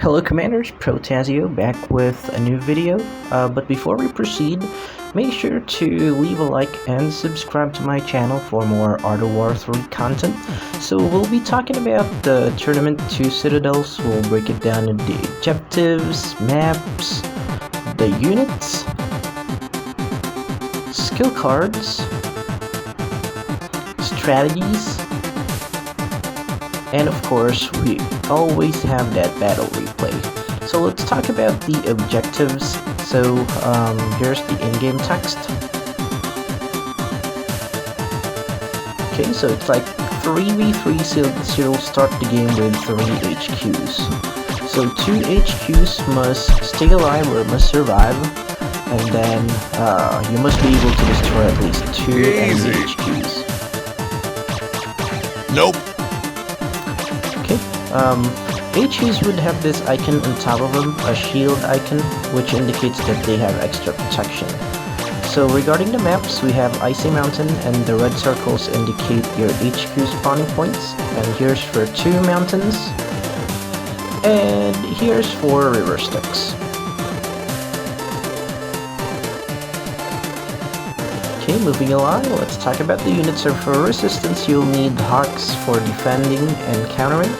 Hello Commanders, Pro-Tah-Zzioh back with a new video, but before we proceed, make sure to leave a like and subscribe to my channel for more Art of War 3 content. So we'll be talking about the Tournament 2 Citadels. We'll break it down into the objectives, maps, the units, skill cards, strategies, and of course we always have that battle replay. So let's talk about the objectives. So here's the in-game text. Okay, so it's like 3v3, so you'll start the game with 3 HQs. So 2 HQs must stay alive or must survive, and then you must be able to destroy at least 2 enemy HQs. Nope. HQs would have this icon on top of them, a shield icon, which indicates that they have extra protection. So regarding the maps, we have Icy Mountain, and the red circles indicate your HQ spawning points, and here's for 2 mountains, and here's for river sticks. Okay, moving along, let's talk about the units. So for resistance, you'll need Hawks for defending and countering,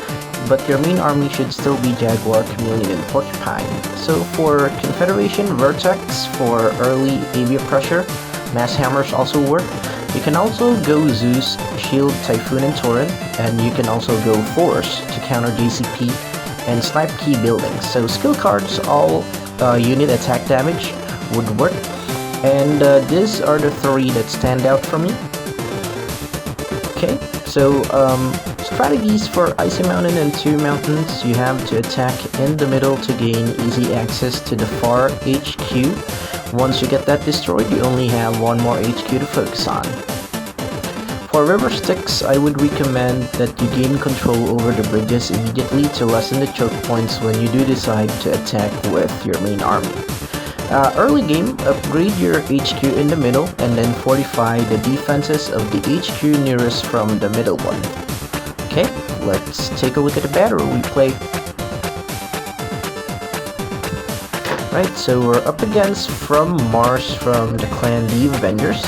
but your main army should still be Jaguar, Chameleon, and Porcupine. So for Confederation, Vertex for early avia pressure, Mass Hammers also work. You can also go Zeus, Shield, Typhoon, and Torrent, and you can also go Force to counter JCP and snipe key buildings. So skill cards, all unit attack damage would work, and these are the 3 that stand out for me. Okay, so strategies for Icy Mountain and 2 mountains. You have to attack in the middle to gain easy access to the far HQ. Once you get that destroyed, you only have 1 more HQ to focus on. For river sticks, I would recommend that you gain control over the bridges immediately to lessen the choke points when you do decide to attack with your main army. Early game, upgrade your HQ in the middle and then fortify the defenses of the HQ nearest from the middle one. Okay, let's take a look at the battle replay. Right, so we're up against From Mars from the clan The Avengers.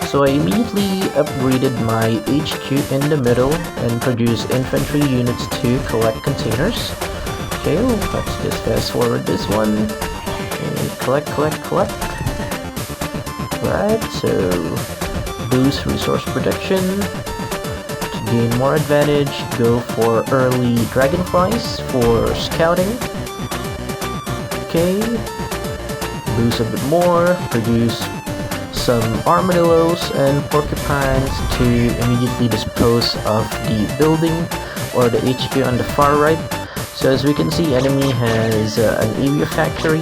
So I immediately upgraded my HQ in the middle and produced infantry units to collect containers. Okay, let's just fast forward this one. And collect. Right, so boost resource production. Gain more advantage, go for early dragonflies for scouting. Okay, boost a bit more, produce some armadillos and porcupines to immediately dispose of the building or the HQ on the far right. So as we can see, enemy has an avia factory,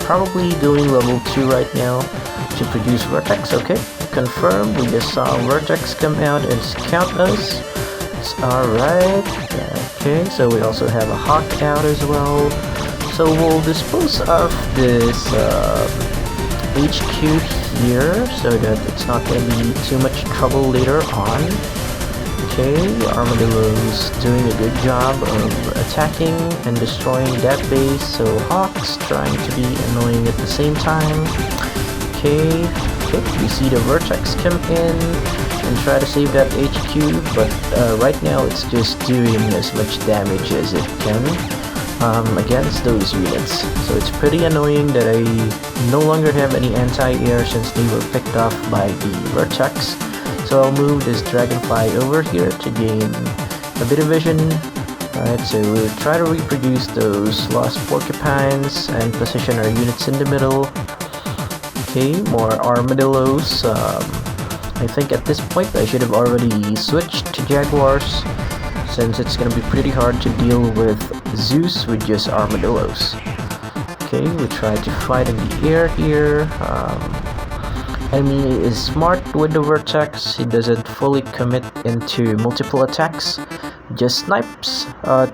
probably doing level 2 right now to produce Vertex. Okay, confirmed, we just saw Vertex come out and scout us. Alright, okay, so we also have a Hawk out as well. So we'll dispose of this HQ here so that it's not going to be too much trouble later on. Okay, Armadillo's doing a good job of attacking and destroying that base, so Hawk's trying to be annoying at the same time. Okay, we see the Vertex come in and try to save that HQ, but right now it's just doing as much damage as it can against those units. So it's pretty annoying that I no longer have any anti-air since they were picked off by the Vertex. So I'll move this dragonfly over here to gain a bit of vision. Alright, so we'll try to reproduce those lost porcupines and position our units in the middle. Okay, more armadillos. I think at this point I should have already switched to jaguars, since it's going to be pretty hard to deal with Zeus with just armadillos. Okay, we try to fight in the air here. Enemy is smart with the Vertex. He doesn't fully commit into multiple attacks, just snipes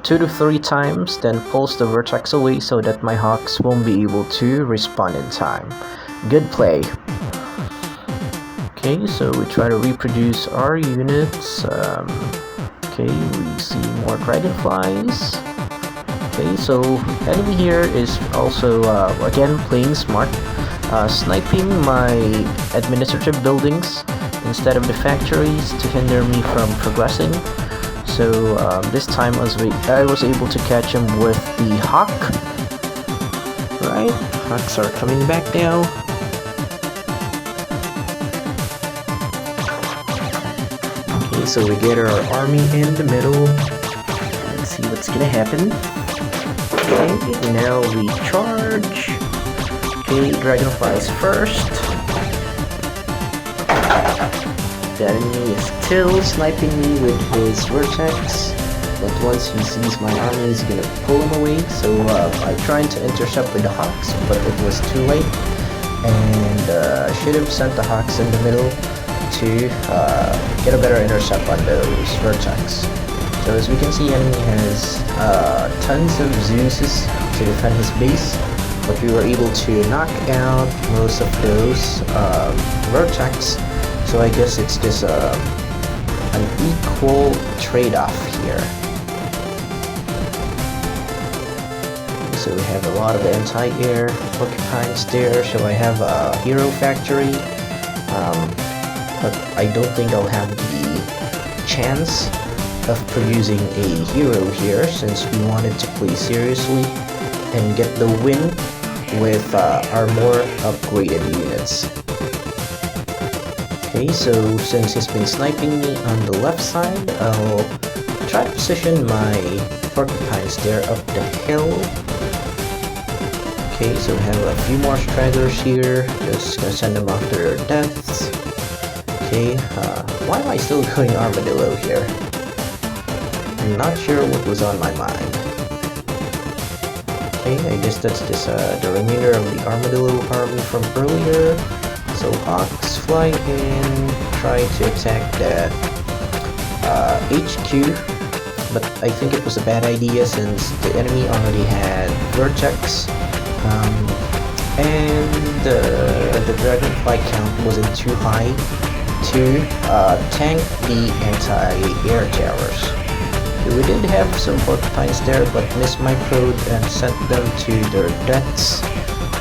2 to 3 times, then pulls the Vertex away so that my Hawks won't be able to respawn in time. Good play. Okay, so we try to reproduce our units. Okay, we see more dragonflies. Okay, so enemy here is also again playing smart, sniping my administrative buildings instead of the factories to hinder me from progressing. So this time I was able to catch him with the Hawk. Right, Hawks are coming back now. Okay, so we get our army in the middle. Let's see what's gonna happen. Okay, now we charge. Okay, Dragonflies first. The enemy is still sniping me with his Vertex, but once he sees my army, he's gonna pull him away. So I tried to intercept with the Hawks, but it was too late, and I should have sent the Hawks in the middle to get a better intercept on those Vertex. So as we can see, enemy has tons of Zeuses to defend his base, but we were able to knock out most of those Vertex. So I guess it's just an equal trade-off here. So we have a lot of anti-air porcupines there, so I have a hero factory, but I don't think I'll have the chance of producing a hero here since we wanted to play seriously and get the win with our more upgraded units. Okay, so since he's been sniping me on the left side, I'll try to position my porcupines there up the hill. Okay, so we have a few more stragglers here, just gonna send them after their deaths. Okay, why am I still going armadillo here? I'm not sure what was on my mind. Okay, I guess that's just the remainder of the armadillo army from earlier. So Hawks fly in, try to attack that HQ, but I think it was a bad idea since the enemy already had Vertex, and the Dragonfly count wasn't too high to tank the anti-air towers. Okay, we did have some porcupines there, but mismicroed and sent them to their deaths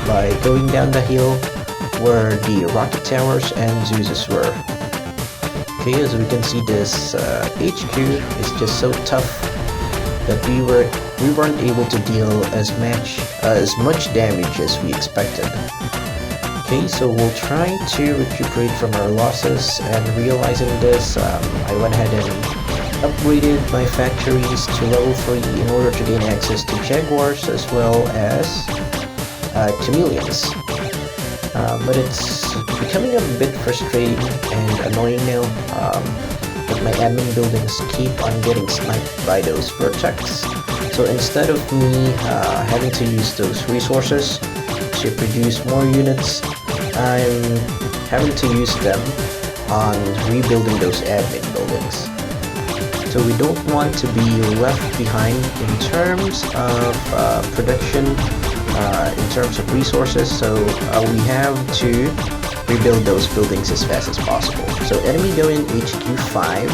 by going down the hill where the rocket towers and Zeuses were. Okay, as we can see, this HQ is just so tough that we weren't able to deal as much damage as we expected. Okay, so we'll try to recuperate from our losses, and realizing this, I went ahead and upgraded my factories to level 3 in order to gain access to Jaguars as well as Chameleons. But it's becoming a bit frustrating and annoying now that my admin buildings keep on getting sniped by those Vertex. So instead of me having to use those resources to produce more units, I'm having to use them on rebuilding those admin buildings. So we don't want to be left behind in terms of production, in terms of resources, so we have to rebuild those buildings as fast as possible. So enemy going HQ5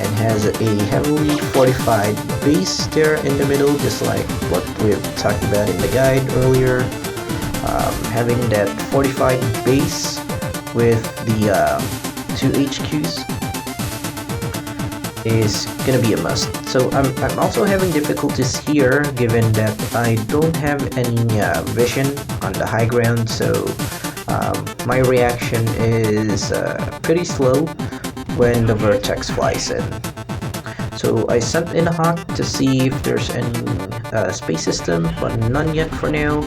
and has a heavily fortified base there in the middle, just like what we've talked about in the guide earlier. Having that fortified base with the 2 HQs is gonna be a must. So I'm also having difficulties here given that I don't have any vision on the high ground, so my reaction is pretty slow when the Vertex flies in. So I sent in a Hawk to see if there's any space system, but none yet for now.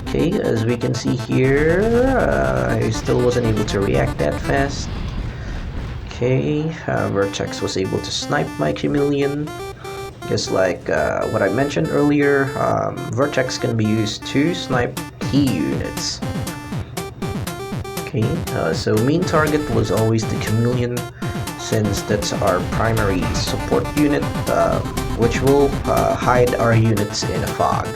Okay, as we can see here, I still wasn't able to react that fast. Okay, Vertex was able to snipe my Chameleon. Just like what I mentioned earlier, Vertex can be used to snipe key units. Okay, so main target was always the Chameleon, since that's our primary support unit, which will hide our units in a fog.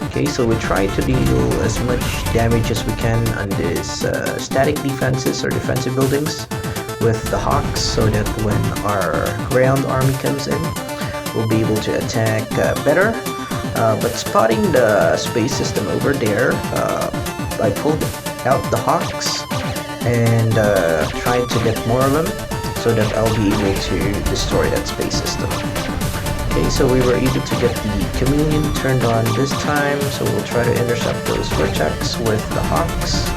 Okay, so we try to deal as much damage as we can on these static defenses or defensive buildings with the Hawks, so that when our ground army comes in, we'll be able to attack better. But spotting the space system over there, I pulled out the Hawks and tried to get more of them so that I'll be able to destroy that space system. Okay, so we were able to get the chameleon turned on this time, so we'll try to intercept those vertex with the Hawks.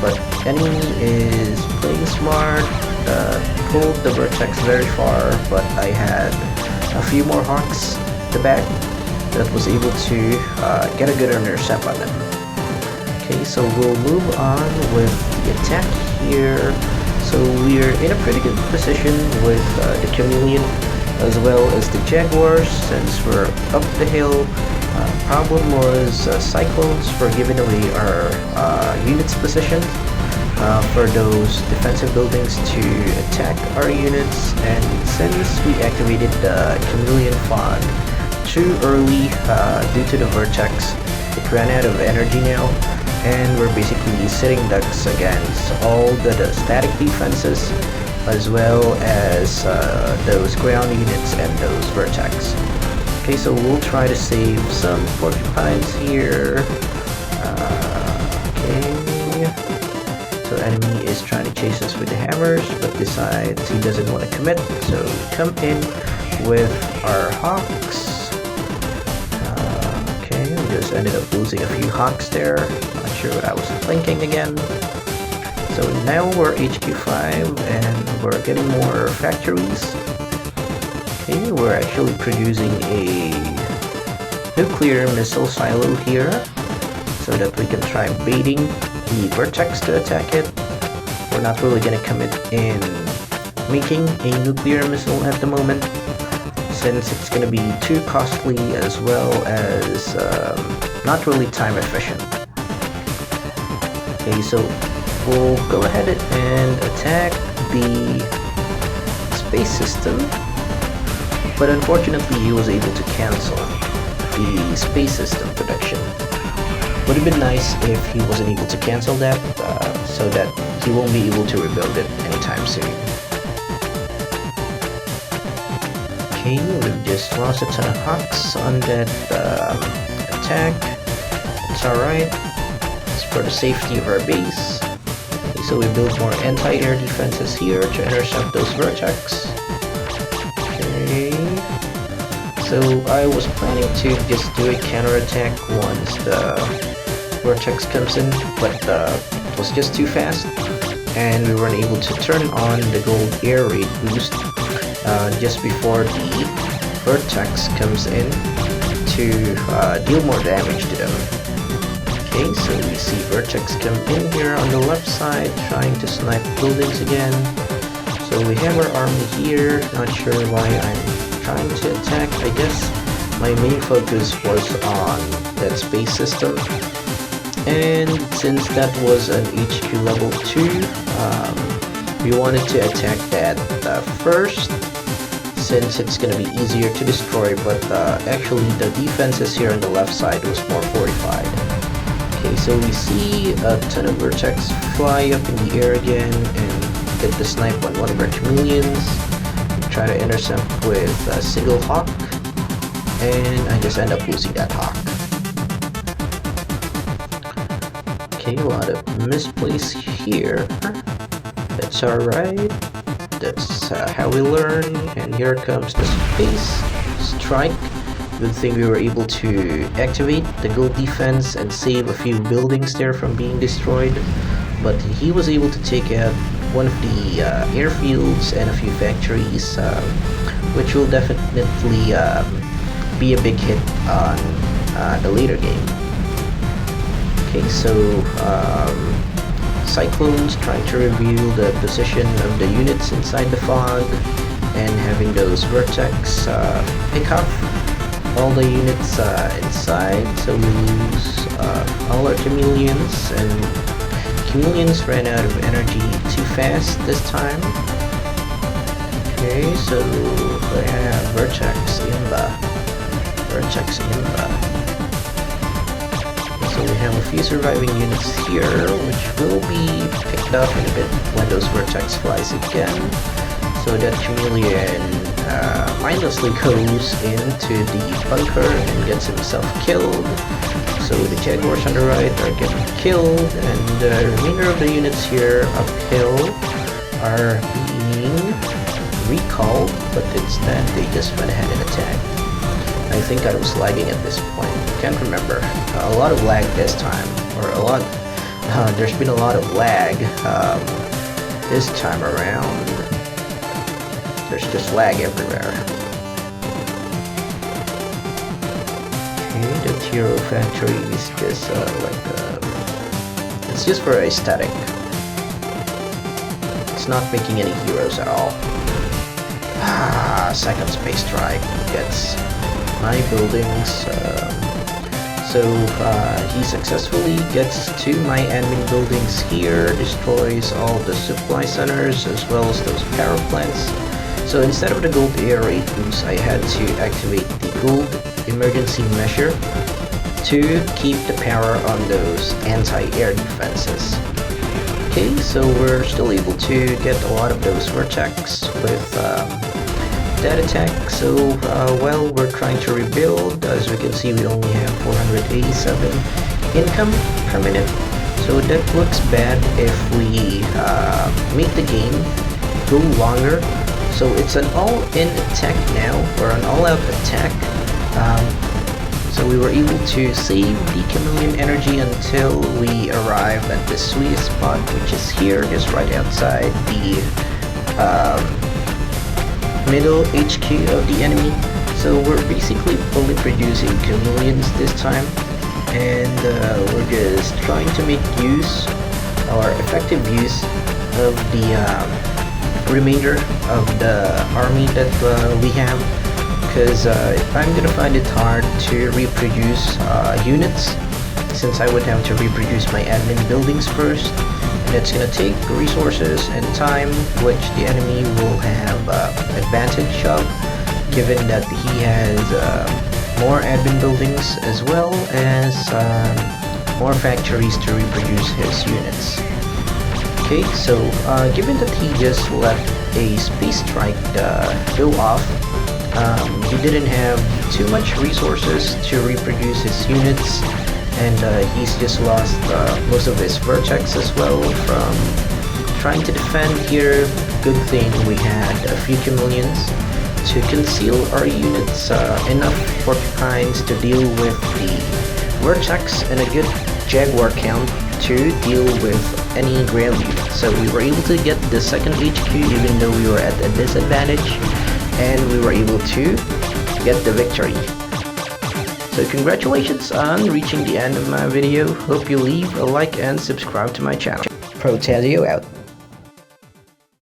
But enemy is playing smart, pulled the vertex very far, but I had a few more Hawks at the back that was able to get a good intercept on them. Okay, so we'll move on with the attack here. So we're in a pretty good position with the chameleon as well as the jaguars since we're up the hill. Problem was cyclones were giving away our units position for those defensive buildings to attack our units, and since we activated the chameleon fog too early due to the vertex, it ran out of energy now, and we're basically sitting ducks against all the static defenses as well as those ground units and those vertex. Okay, so we'll try to save some porcupines here. Okay, so enemy is trying to chase us with the hammers, but decides he doesn't want to commit, so we come in with our Hawks. Okay, we just ended up losing a few Hawks there. Not sure what I was thinking again. So now we're HQ5 and we're getting more factories. Okay, we're actually producing a nuclear missile silo here so that we can try baiting the vertex to attack it. We're not really going to commit in making a nuclear missile at the moment since it's going to be too costly as well as not really time efficient. Okay, so we'll go ahead and attack the space system, but unfortunately he was able to cancel the space system production. Would have been nice if he wasn't able to cancel that, so that he won't be able to rebuild it anytime soon. Okay, we've just lost a ton of Hawks on that attack. It's alright, it's for the safety of our base. Okay, so we build more anti-air defenses here to intercept those vertex. Okay, so I was planning to just do a counterattack once the vertex comes in, but it was just too fast and we weren't able to turn on the gold air raid boost just before the vertex comes in to deal more damage to them. Okay, so we see vertex come in here on the left side trying to snipe buildings again. So we have our army here, not sure why I'm trying to attack. I guess my main focus was on that space system, and since that was an HQ level 2, we wanted to attack that first since it's going to be easier to destroy, but actually the defenses here on the left side was more fortified. Okay, so we see a ton of vertex fly up in the air again and get the snipe on one of our chameleons. Try to intercept with a single Hawk, and I just end up losing that Hawk. Okay, a lot of misplace here. That's alright. That's how we learn. And here comes the space strike. Good thing we were able to activate the gold defense and save a few buildings there from being destroyed. But he was able to take out one of the airfields and a few factories, which will definitely be a big hit on the later game. Okay, so Cyclones trying to reveal the position of the units inside the fog and having those vertex pick up all the units inside, so we lose all our chameleons, and chameleons ran out of energy too fast this time. Okay, so we have vertex imba. So we have a few surviving units here, which will be picked up in a bit when those vertex flies again. So that chameleon mindlessly goes into the bunker and gets himself killed. So the jaguars on the right are getting killed, and the remainder of the units here uphill are being recalled, but instead they just went ahead and attacked. I think I was lagging at this point. Can't remember. A lot of lag this time, or a lot. There's been a lot of lag this time around. There's just lag everywhere. Okay, the hero factory is just it's just for aesthetic. It's not making any heroes at all. Second space strike gets my buildings. So he successfully gets to my admin buildings here, destroys all the supply centers as well as those power plants. So instead of the gold air raid boost, I had to activate the gold emergency measure to keep the power on those anti-air defenses. Okay, so we're still able to get a lot of those vertex with that attack. So while we're trying to rebuild, as we can see, we only have 487 income per minute. So that looks bad if we make the game go longer. So it's an all-in attack now, or an all-out attack. So we were able to save the chameleon energy until we arrive at the sweet spot, which is here, just right outside the middle HQ of the enemy. So we're basically fully producing chameleons this time, and we're just trying to make use, or effective use, of the remainder of the army that we have, because I'm gonna find it hard to reproduce units, since I would have to reproduce my admin buildings first, and it's gonna take resources and time, which the enemy will have advantage of, given that he has more admin buildings as well as more factories to reproduce his units. Okay, so given that he just let a space strike go off, he didn't have too much resources to reproduce his units, and he's just lost most of his vertex as well from trying to defend here. Good thing we had a few chameleons to conceal our units, enough porcupines to deal with the vertex, and a good jaguar count to deal with any ground unit. So we were able to get the second HQ even though we were at a disadvantage, and we were able to get the victory. So congratulations on reaching the end of my video. Hope you leave a like and subscribe to my channel. Pro-Tah-Zzioh out.